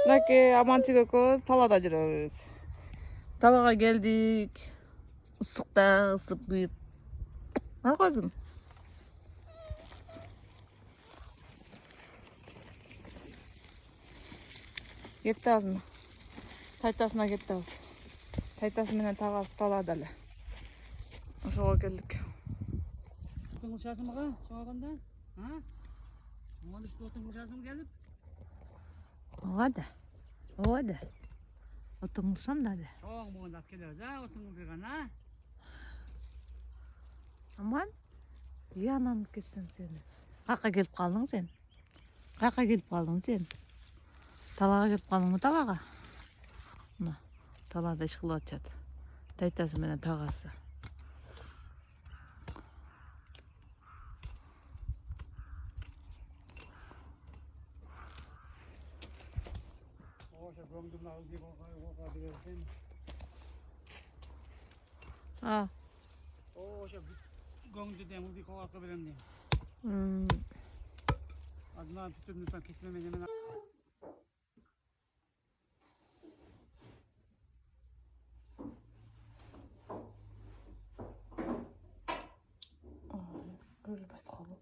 Nake Amançık ekөөбүз талаада жүрөбүз. Талаға келдик. Ысыкта ысып күйүп. А кызым. Кетти азына. Тайтасына кетти аз. Тайтасы менен тагасы талаада эле. Ошого келдик. Тыңылшасымға соғанда? А? Оңалышты тыңылшасым келіп? Оғады. Оғады. Отыңылсам да. Соғын бұғындап келеміз, а? Отыңылдырған, а? Аман, янанып кетсем сені. Қаққа келіп қалдың сен? Қаққа келіп қалдың сен? Талаға келіп қалдың мы талаға? Мына, талада іш қылып атшады. Тайтасы менен тағасы. Оша көңдім алды оға берерден. А. Оша көңді дем ұлды қоғаққа беремден. Адына түтірмістен кетмемен Өліп айтқа бұл.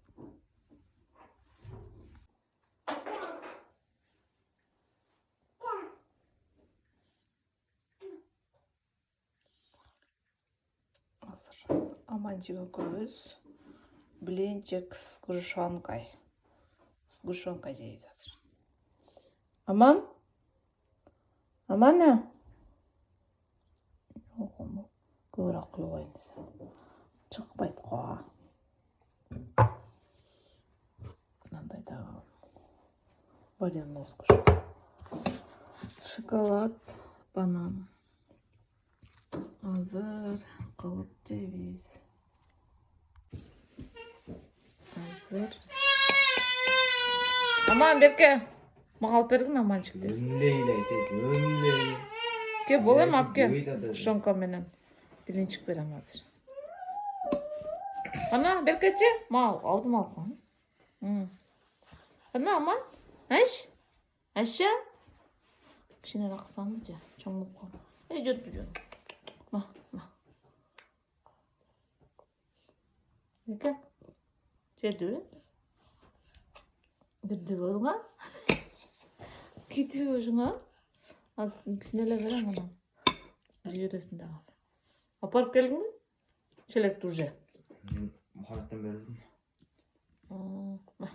Аманчик экөөбүз блинчик с сгущенкой жейбиз азыр. Аман? Амана? Көбүрөөк кылып коеюн десем. Чыкпайт го. Мындай дагы вареный сгущенка. Шоколад, банан. Азыр кылып жейбиз. Азыр. Аман берке. Мага алып бергин Аманчикти. Өллей. Ке болем апке. Сгущенка менен блинчик берем азыр. Ана беркечи, мал алдым алсаң. Ана Аман, аш? Аша? Кичине аксаңбы же, чоң болуп калды. Жөт. Ма. Берке. Жеду. Бирди болуңа? Кетип ошуңа? Аз кичине эле берем анан. Жибересиң дагы. Апарып келдиңби? Челекти уже. Маханаттан бердим. Ма.